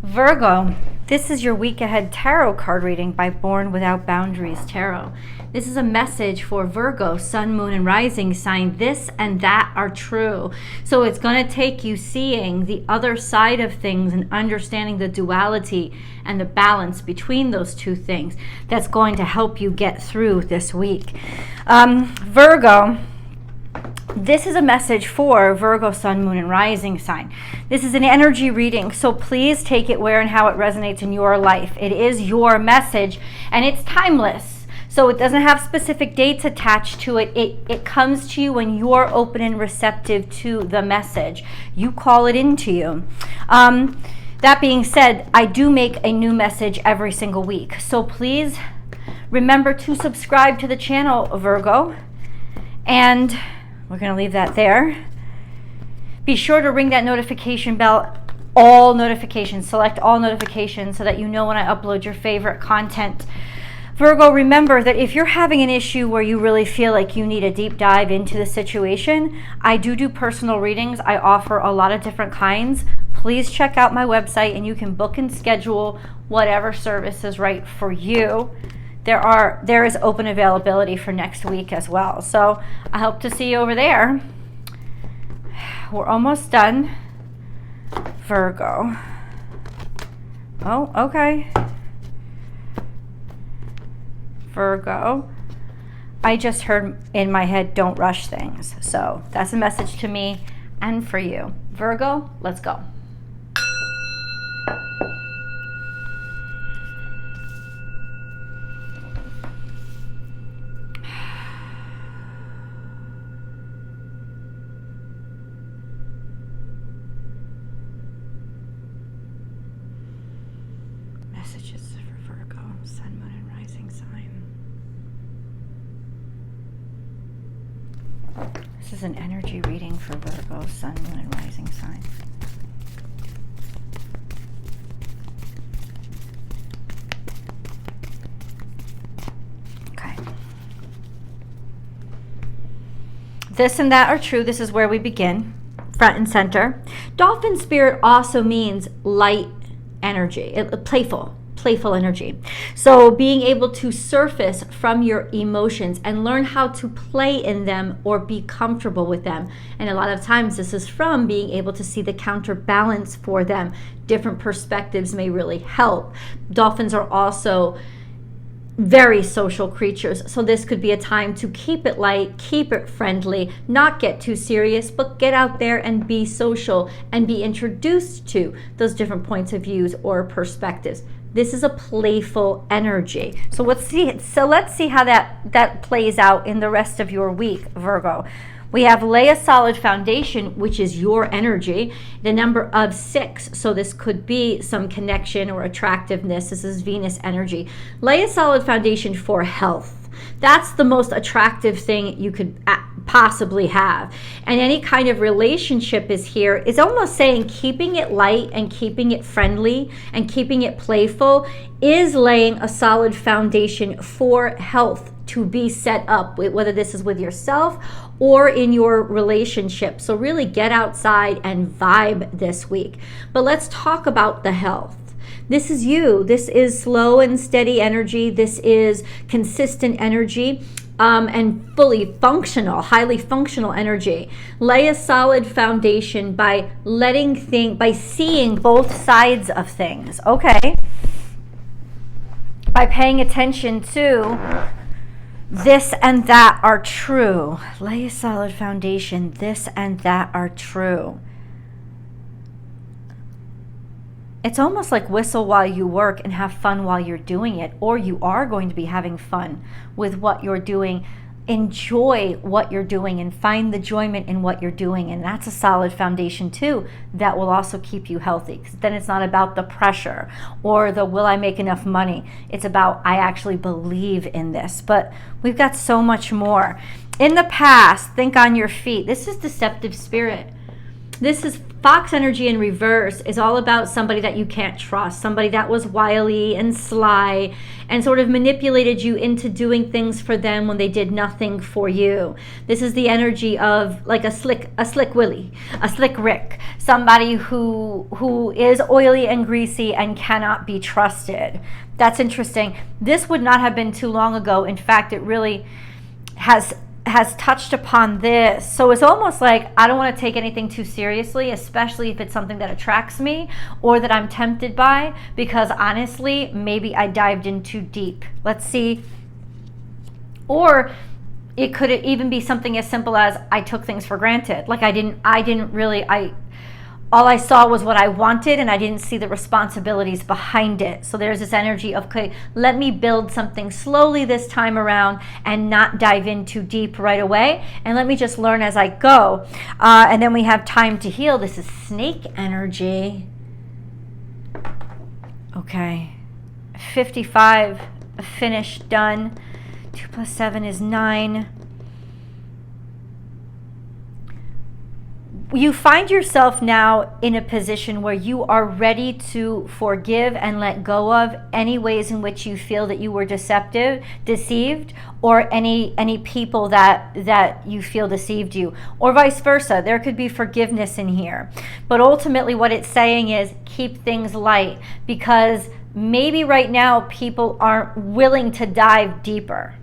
Virgo, this is your week ahead tarot card reading by Born Without Boundaries Tarot. This is a message for Virgo, sun, moon, and rising sign. This and that are true. So it's going to take you seeing the other side of things and understanding the duality and the balance between those two things. That's going to help you get through this week. Virgo, this is a message for Virgo, sun, moon, and rising sign. This is an energy reading, so please take it where and how it resonates in your life. It is your message, and it's timeless. So it doesn't have specific dates attached to it. It comes to you when you're open and receptive to the message. You call it into you. That being said, I do make a new message every single week. So please remember to subscribe to the channel, Virgo. And we're going to leave that there. Be sure to ring that notification bell, all notifications, select all notifications so that you know when I upload your favorite content. Virgo, remember that if you're having an issue where you really feel like you need a deep dive into the situation, I do personal readings. I offer a lot of different kinds. Please check out my website and you can book and schedule whatever service is right for you. There is open availability for next week as well. So I hope to see you over there. We're almost done. Virgo. Oh, okay. Virgo. I just heard in my head, don't rush things. So that's a message to me and for you. Virgo, let's go. Messages for Virgo, sun, moon, and rising sign. This is an energy reading for Virgo, sun, moon, and rising sign. Okay. This and that are true. This is where we begin, front and center. Dolphin spirit also means light energy, playful energy. So being able to surface from your emotions and learn how to play in them or be comfortable with them. And a lot of times this is from being able to see the counterbalance for them. Different perspectives may really help. Dolphins are also very social creatures, so this could be a time to keep it light, keep it friendly, not get too serious, but get out there and be social and be introduced to those different points of views or perspectives. This is a playful energy. So let's see how that plays out in the rest of your week, Virgo. We have lay a solid foundation, which is your energy, the number of 6. So this could be some connection or attractiveness. This is Venus energy. Lay a solid foundation for health. That's the most attractive thing you could possibly have. And any kind of relationship is here. It's almost saying keeping it light and keeping it friendly and keeping it playful is laying a solid foundation for health to be set up, whether this is with yourself or in your relationship. So really get outside and vibe this week. But let's talk about the health. This is you. This is slow and steady energy. This is consistent energy. And fully functional, highly functional energy. Lay a solid foundation by seeing both sides of things. Okay. By paying attention to this and that are true. Lay a solid foundation. This and that are true. It's almost like whistle while you work and have fun while you're doing it, or you are going to be having fun with what you're doing. Enjoy what you're doing and find the enjoyment in what you're doing. And that's a solid foundation too that will also keep you healthy. Because then it's not about the pressure or the will I make enough money. It's about I actually believe in this. But we've got so much more. In the past, think on your feet. This is deceptive spirit. This is Fox energy in reverse is all about somebody that you can't trust, somebody that was wily and sly and sort of manipulated you into doing things for them when they did nothing for you. This is the energy of like a slick Willie, a slick Rick, somebody who is oily and greasy and cannot be trusted. That's interesting. This would not have been too long ago. In fact, it really has touched upon this. So it's almost like I don't want to take anything too seriously, especially if it's something that attracts me or that I'm tempted by, because honestly, maybe I dived in too deep. Let's see. Or it could even be something as simple as I took things for granted. Like all I saw was what I wanted and I didn't see the responsibilities behind it. So there's this energy of, okay, let me build something slowly this time around and not dive in too deep right away. And let me just learn as I go. And then we have time to heal. This is snake energy. Okay. 55, finished, done. 2 + 7 is 9. You find yourself now in a position where you are ready to forgive and let go of any ways in which you feel that you were deceived, or any people that you feel deceived you, or vice versa. There could be forgiveness in here. But ultimately what it's saying is keep things light, because maybe right now people aren't willing to dive deeper.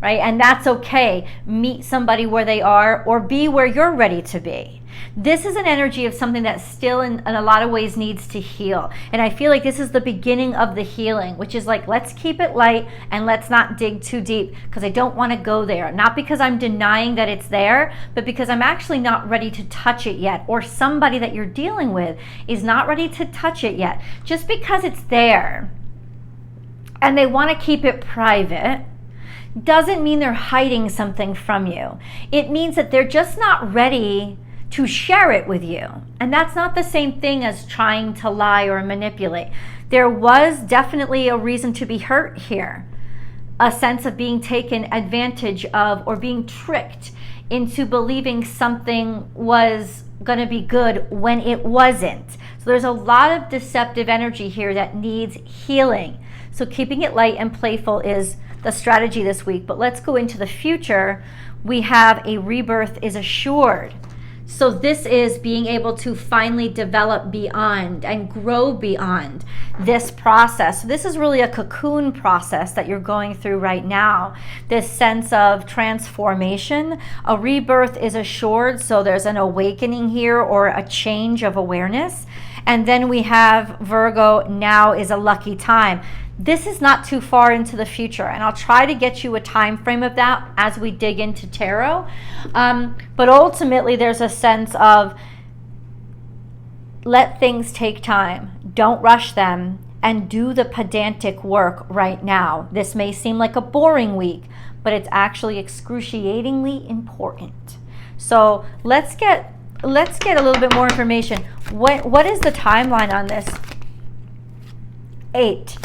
Right? And that's okay. Meet somebody where they are, or be where you're ready to be. This is an energy of something that still in a lot of ways needs to heal. And I feel like this is the beginning of the healing, which is like, let's keep it light and let's not dig too deep, because I don't want to go there. Not because I'm denying that it's there, but because I'm actually not ready to touch it yet, or somebody that you're dealing with is not ready to touch it yet. Just because it's there and they want to keep it private doesn't mean they're hiding something from you. It means that they're just not ready to share it with you. And that's not the same thing as trying to lie or manipulate. There was definitely a reason to be hurt here. A sense of being taken advantage of, or being tricked into believing something was going to be good when it wasn't. So there's a lot of deceptive energy here that needs healing. So keeping it light and playful is the strategy this week. But let's go into the future. We have a rebirth is assured. So this is being able to finally develop beyond and grow beyond this process. So this is really a cocoon process that you're going through right now. This sense of transformation. A rebirth is assured. So there's an awakening here, or a change of awareness. And then we have Virgo, now is a lucky time. This is not too far into the future, and I'll try to get you a time frame of that as we dig into tarot. But ultimately, there's a sense of let things take time. Don't rush them, and do the pedantic work right now. This may seem like a boring week, but it's actually excruciatingly important. So let's get a little bit more information. What is the timeline on this? 8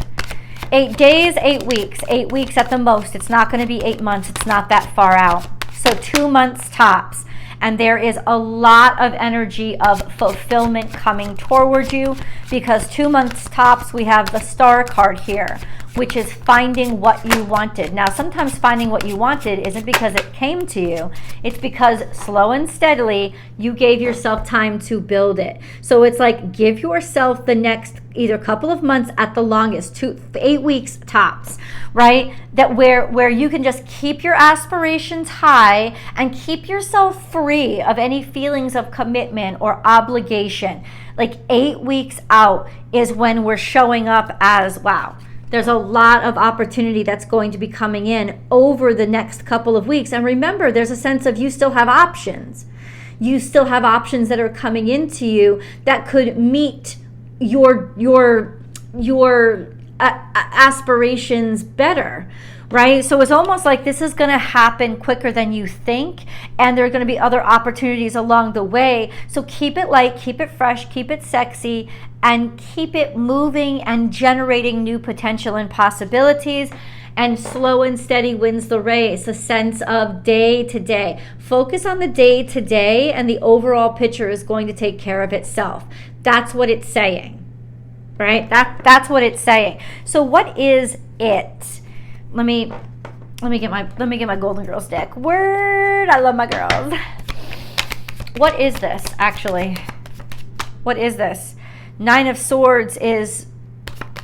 days, 8 weeks. 8 weeks at the most. It's not going to be 8 months. It's not that far out. So 2 months tops. And there is a lot of energy of fulfillment coming toward you, because 2 months tops, we have the Star card here, which is finding what you wanted. Now, sometimes finding what you wanted isn't because it came to you. It's because slow and steadily, you gave yourself time to build it. So it's like, give yourself the next either couple of months at the longest, 8 weeks tops, right? That where you can just keep your aspirations high and keep yourself free of any feelings of commitment or obligation. Like 8 weeks out is when we're showing up as, wow, there's a lot of opportunity that's going to be coming in over the next couple of weeks. And remember, there's a sense of you still have options. You still have options that are coming into you that could meet your aspirations better, right? So it's almost like this is going to happen quicker than you think, and there are going to be other opportunities along the way. So keep it light, keep it fresh, keep it sexy, and keep it moving and generating new potential and possibilities. and slow and steady wins the race, a sense of day to day. Focus on the day to day, and the overall picture is going to take care of itself. That's what it's saying, right? That's what it's saying. So what is it? Let me get my Golden Girls deck. Word, I love my girls. What is this actually? What is this? Nine of Swords is,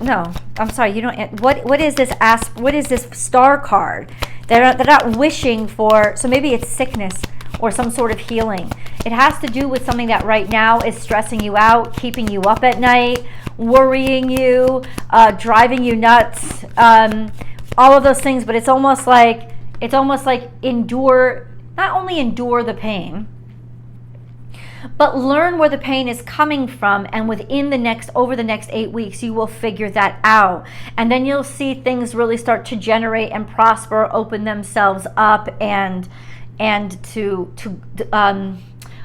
no, I'm sorry, you don't, what is this what is this Star card? They're not wishing for, so maybe it's sickness or some sort of healing. It has to do with something that right now is stressing you out, keeping you up at night, worrying you, driving you nuts, all of those things. But it's almost like not only endure the pain, but learn where the pain is coming from, and over the next 8 weeks, you will figure that out. And then you'll see things really start to generate and prosper, open themselves up, and to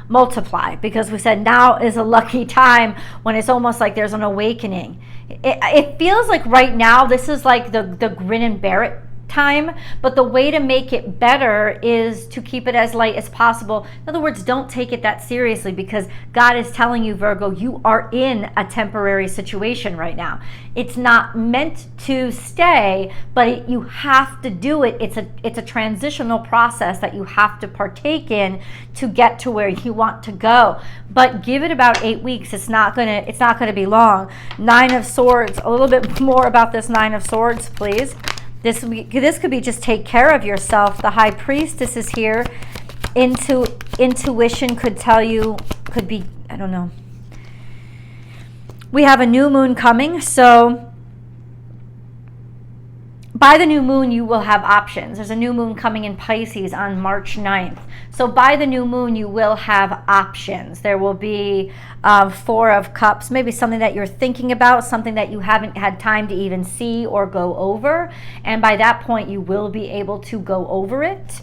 multiply, because we said now is a lucky time when it's almost like there's an awakening. It feels like right now this is like the grin and bear it time, but the way to make it better is to keep it as light as possible. In other words, don't take it that seriously, because God is telling you, Virgo, you are in a temporary situation right now. It's not meant to stay, but you have to do it. It's a transitional process that you have to partake in to get to where you want to go. But give it about 8 weeks. It's not gonna be long. Nine of Swords. A little bit more about this Nine of Swords, please. This could be just take care of yourself. The High Priestess is here. Intuition could tell you, could be, I don't know. We have a new moon coming, so by the new moon, you will have options. There's a new moon coming in Pisces on March 9th. So by the new moon, you will have options. There will be Four of Cups, maybe something that you're thinking about, something that you haven't had time to even see or go over. And by that point, you will be able to go over it.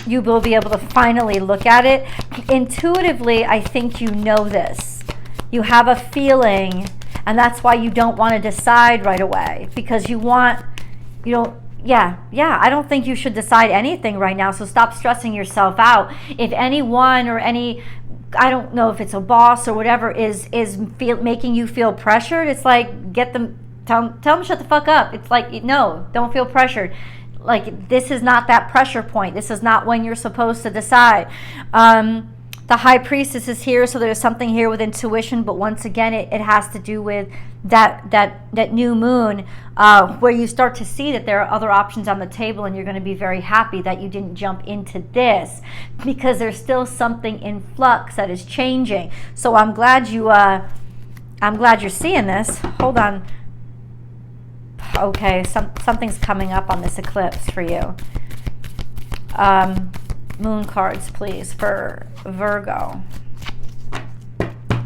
You will be able to finally look at it. Intuitively, I think you know this. You have a feeling, and that's why you don't want to decide right away, because I don't think you should decide anything right now, so stop stressing yourself out. If anyone or I don't know if it's a boss or whatever is making you feel pressured, it's like, tell them shut the fuck up. It's like, no, don't feel pressured. Like, this is not that pressure point. This is not when you're supposed to decide. The High Priestess is here, so there's something here with intuition, but once again, it has to do with that new moon, where you start to see that there are other options on the table, and you're going to be very happy that you didn't jump into this, because there's still something in flux that is changing. So I'm glad you're seeing this. Hold on. Okay, something's coming up on this eclipse for you. Moon cards, please, for Virgo.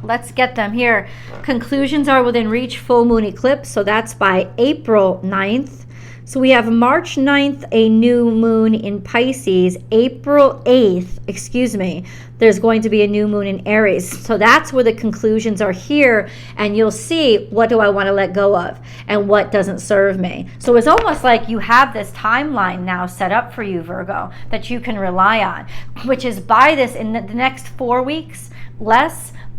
Let's get them here. Conclusions are within reach, full moon eclipse, so that's by April 9th. So we have March 9th, a new moon in Pisces. April 8th, there's going to be a new moon in Aries. So that's where the conclusions are here, and you'll see, what do I want to let go of and what doesn't serve me. So it's almost like you have this timeline now set up for you, Virgo, that you can rely on, which is by this, in the next 4 weeks,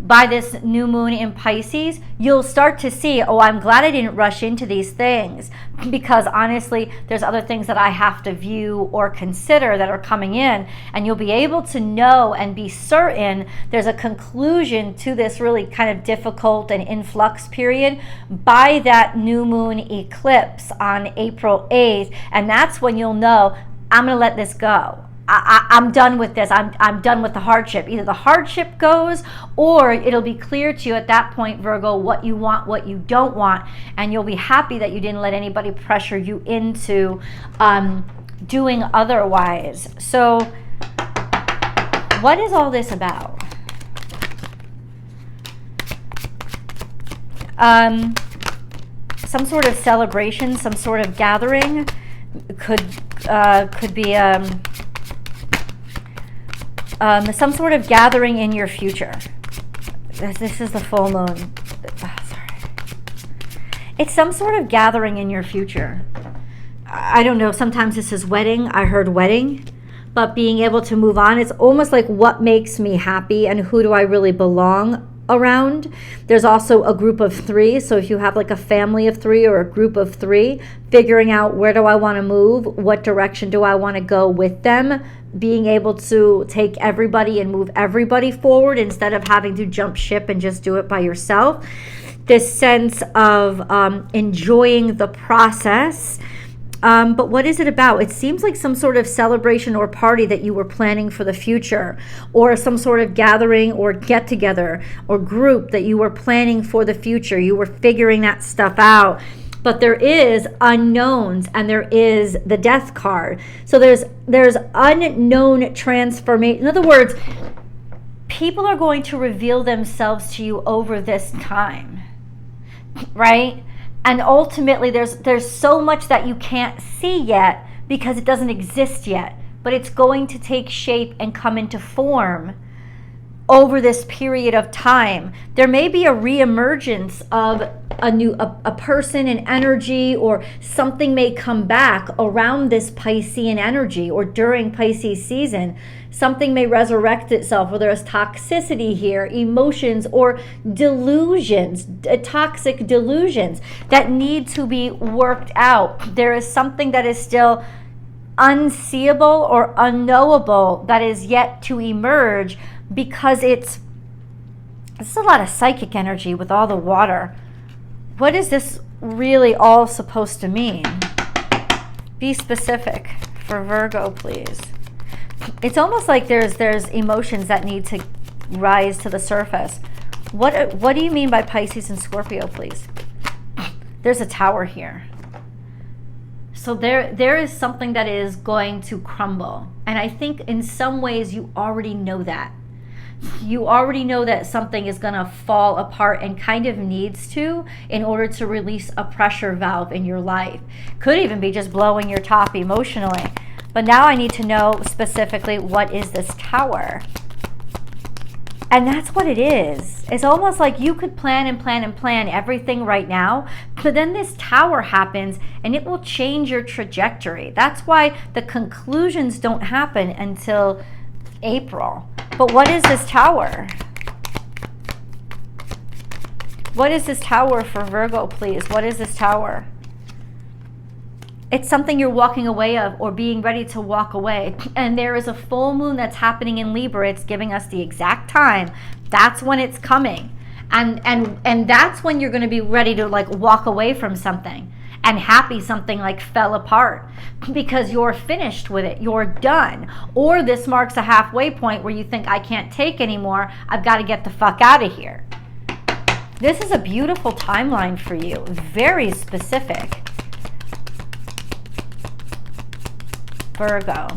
by this new moon in Pisces, you'll start to see, oh, I'm glad I didn't rush into these things, because honestly, there's other things that I have to view or consider that are coming in, and you'll be able to know and be certain there's a conclusion to this really kind of difficult and influx period by that new moon eclipse on April 8th, and that's when you'll know, I'm going to let this go. I'm done with this. I'm done with the hardship. Either the hardship goes, or it'll be clear to you at that point, Virgo, what you want, what you don't want, and you'll be happy that you didn't let anybody pressure you into doing otherwise. So what is all this about? Some sort of celebration, some sort of gathering. Could be some sort of gathering in your future. This is the full moon. Sorry. It's some sort of gathering in your future. I don't know, sometimes this is wedding. I heard wedding. But being able to move on, it's almost like what makes me happy and who do I really belong around. There's also a group of 3. So if you have like a family of 3 or a group of 3, figuring out where do I want to move? What direction do I want to go with them? Being able to take everybody and move everybody forward instead of having to jump ship and just do it by yourself. This sense of enjoying the process. But what is it about? It seems like some sort of celebration or party that you were planning for the future, or some sort of gathering or get together or group that you were planning for the future. You were figuring that stuff out. But there is unknowns and there is the death card. So there's unknown transformation. In other words, people are going to reveal themselves to you over this time, right? And ultimately, there's so much that you can't see yet because it doesn't exist yet. But it's going to take shape and come into form over this period of time. There may be a reemergence of a person, an energy, or something may come back around this Piscean energy or during Pisces season. Something may resurrect itself, whether there's toxicity here, emotions, or delusions, toxic delusions that need to be worked out. There is something that is still unseeable or unknowable that is yet to emerge, because it's a lot of psychic energy with all the water. What is this really all supposed to mean? Be specific for Virgo, please. It's almost like there's emotions that need to rise to the surface. What do you mean by Pisces and Scorpio, please? There's a Tower here. So there is something that is going to crumble. And I think in some ways you already know that. You already know that something is going to fall apart and kind of needs to, in order to release a pressure valve in your life. Could even be just blowing your top emotionally. But now I need to know specifically, what is this Tower? And that's what it is. It's almost like you could plan and plan and plan everything right now, but then this Tower happens and it will change your trajectory. That's why the conclusions don't happen until April. But what is this Tower? What is this Tower for Virgo, please? What is this Tower? It's something you're walking away of or being ready to walk away. And there is a full moon that's happening in Libra. It's giving us the exact time. That's when it's coming. And that's when you're going to be ready to like walk away from something. And happy something like fell apart, because you're finished with it, you're done. Or this marks a halfway point where you think, I can't take anymore, I've got to get the fuck out of here. This is a beautiful timeline for you, very specific. Virgo.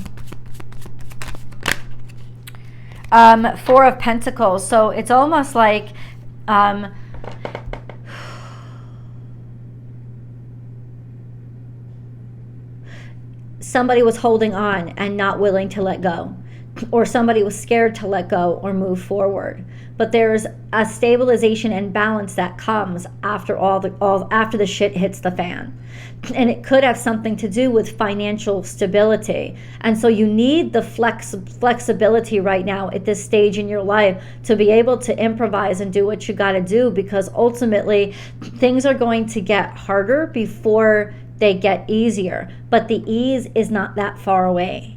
4 of Pentacles. So it's almost like somebody was holding on and not willing to let go, or somebody was scared to let go or move forward. But there's a stabilization and balance that comes after after the shit hits the fan. And it could have something to do with financial stability. And so you need the flexibility right now at this stage in your life to be able to improvise and do what you got to do, because ultimately things are going to get harder before they get easier, but the ease is not that far away.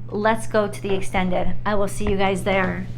Let's go to the extended. I will see you guys there.